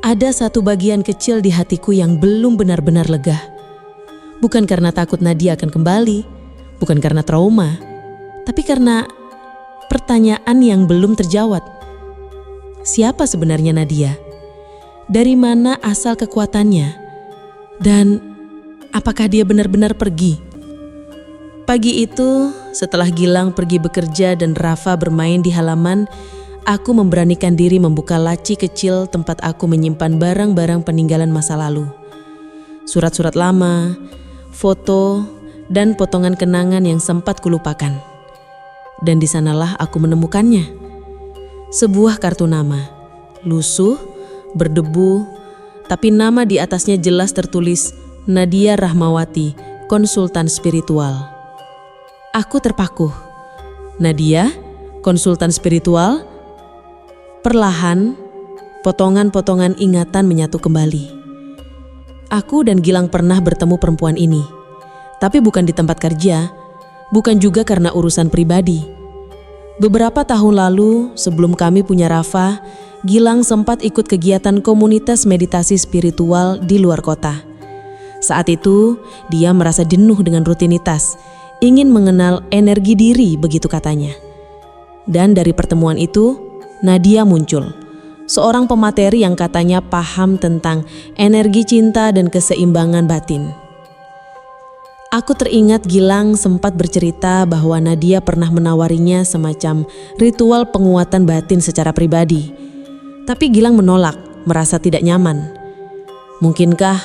ada satu bagian kecil di hatiku yang belum benar-benar lega. Bukan karena takut Nadia akan kembali, bukan karena trauma, tapi karena pertanyaan yang belum terjawab. Siapa sebenarnya Nadia? Dari mana asal kekuatannya? Dan apakah dia benar-benar pergi? Pagi itu, setelah Gilang pergi bekerja dan Rafa bermain di halaman, aku memberanikan diri membuka laci kecil tempat aku menyimpan barang-barang peninggalan masa lalu. Surat-surat lama, foto, dan potongan kenangan yang sempat kulupakan. Dan di sanalah aku menemukannya. Sebuah kartu nama, lusuh, berdebu, tapi nama di atasnya jelas tertulis Nadia Rahmawati, konsultan spiritual. Aku terpaku. Nadia, konsultan spiritual? Perlahan, potongan-potongan ingatan menyatu kembali. Aku dan Gilang pernah bertemu perempuan ini, tapi bukan di tempat kerja, bukan juga karena urusan pribadi. Beberapa tahun lalu, sebelum kami punya Rafa, Gilang sempat ikut kegiatan komunitas meditasi spiritual di luar kota. Saat itu, dia merasa jenuh dengan rutinitas, ingin mengenal energi diri, begitu katanya. Dan dari pertemuan itu, Nadia muncul, seorang pemateri yang katanya paham tentang energi cinta dan keseimbangan batin. Aku teringat Gilang sempat bercerita bahwa Nadia pernah menawarinya semacam ritual penguatan batin secara pribadi. Tapi Gilang menolak, merasa tidak nyaman. Mungkinkah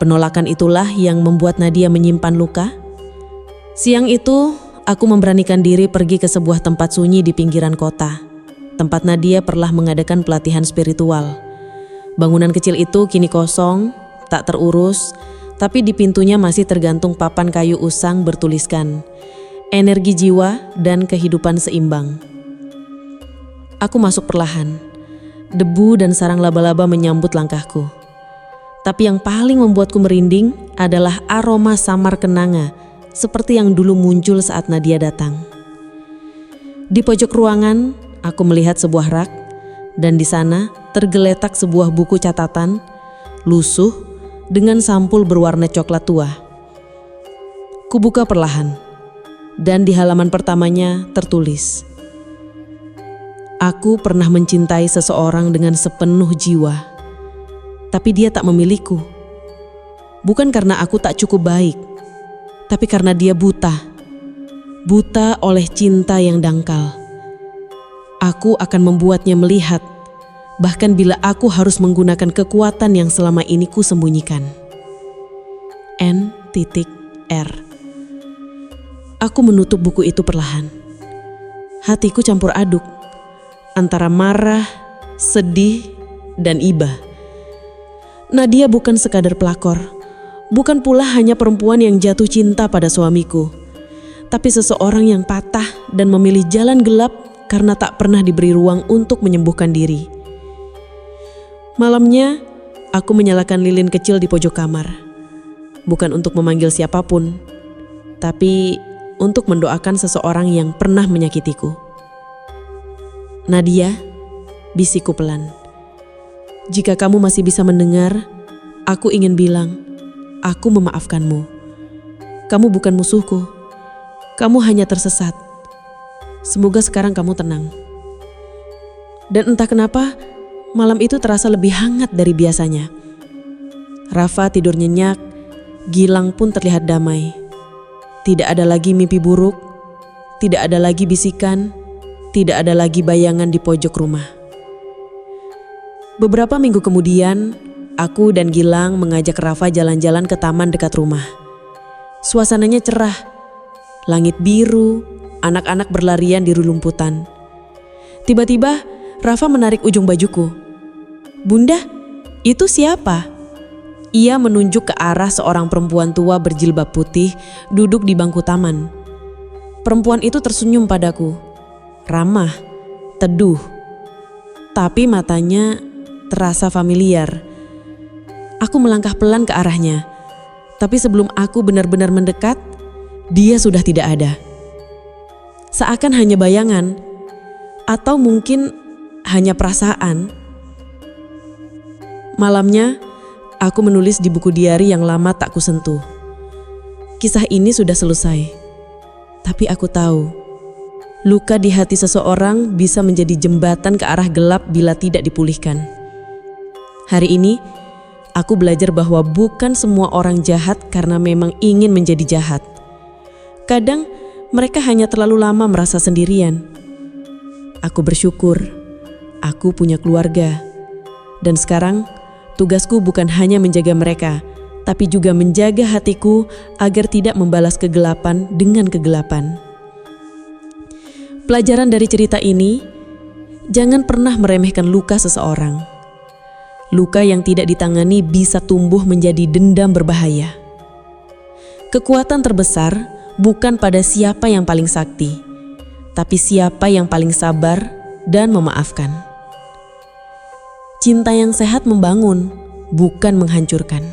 penolakan itulah yang membuat Nadia menyimpan luka? Siang itu, aku memberanikan diri pergi ke sebuah tempat sunyi di pinggiran kota. Tempat Nadia pernah mengadakan pelatihan spiritual. Bangunan kecil itu kini kosong, tak terurus, tapi di pintunya masih tergantung papan kayu usang bertuliskan energi jiwa dan kehidupan seimbang. Aku masuk perlahan. Debu dan sarang laba-laba menyambut langkahku. Tapi yang paling membuatku merinding adalah aroma samar kenanga seperti yang dulu muncul saat Nadia datang. Di pojok ruangan, aku melihat sebuah rak dan di sana tergeletak sebuah buku catatan lusuh dengan sampul berwarna coklat tua. Kubuka perlahan dan di halaman pertamanya tertulis, "Aku pernah mencintai seseorang dengan sepenuh jiwa, tapi dia tak memilikiku. Bukan karena aku tak cukup baik, tapi karena dia buta. Buta oleh cinta yang dangkal. Aku akan membuatnya melihat, bahkan bila aku harus menggunakan kekuatan yang selama ini ku sembunyikan." N.R. Aku menutup buku itu perlahan. Hatiku campur aduk antara marah, sedih, dan iba. Nadia bukan sekadar pelakor, bukan pula hanya perempuan yang jatuh cinta pada suamiku, tapi seseorang yang patah dan memilih jalan gelap karena tak pernah diberi ruang untuk menyembuhkan diri. Malamnya, aku menyalakan lilin kecil di pojok kamar. Bukan untuk memanggil siapapun, tapi untuk mendoakan seseorang yang pernah menyakitiku. "Nadia," bisikku pelan. "Jika kamu masih bisa mendengar, aku ingin bilang, aku memaafkanmu. Kamu bukan musuhku. Kamu hanya tersesat. Semoga sekarang kamu tenang." Dan entah kenapa, malam itu terasa lebih hangat dari biasanya. Rafa tidur nyenyak, Gilang pun terlihat damai. Tidak ada lagi mimpi buruk, tidak ada lagi bisikan, tidak ada lagi bayangan di pojok rumah. Beberapa minggu kemudian, aku dan Gilang mengajak Rafa jalan-jalan ke taman dekat rumah. Suasananya cerah, langit biru, anak-anak berlarian di rumputan. Tiba-tiba Rafa menarik ujung bajuku. "Bunda, itu siapa?" Ia menunjuk ke arah seorang perempuan tua berjilbab putih duduk di bangku taman. Perempuan itu tersenyum padaku, ramah, teduh, tapi matanya terasa familiar. Aku melangkah pelan ke arahnya, tapi sebelum aku benar-benar mendekat, dia sudah tidak ada. Seakan hanya bayangan, atau mungkin hanya perasaan. Malamnya, aku menulis di buku diari yang lama tak kusentuh. Kisah ini sudah selesai, tapi aku tahu, luka di hati seseorang bisa menjadi jembatan ke arah gelap bila tidak dipulihkan. Hari ini, aku belajar bahwa bukan semua orang jahat karena memang ingin menjadi jahat. Kadang, mereka hanya terlalu lama merasa sendirian. Aku bersyukur, aku punya keluarga. Dan sekarang, tugasku bukan hanya menjaga mereka, tapi juga menjaga hatiku agar tidak membalas kegelapan dengan kegelapan. Pelajaran dari cerita ini, jangan pernah meremehkan luka seseorang. Luka yang tidak ditangani bisa tumbuh menjadi dendam berbahaya. Kekuatan terbesar bukan pada siapa yang paling sakti, tapi siapa yang paling sabar dan memaafkan. Cinta yang sehat membangun, bukan menghancurkan.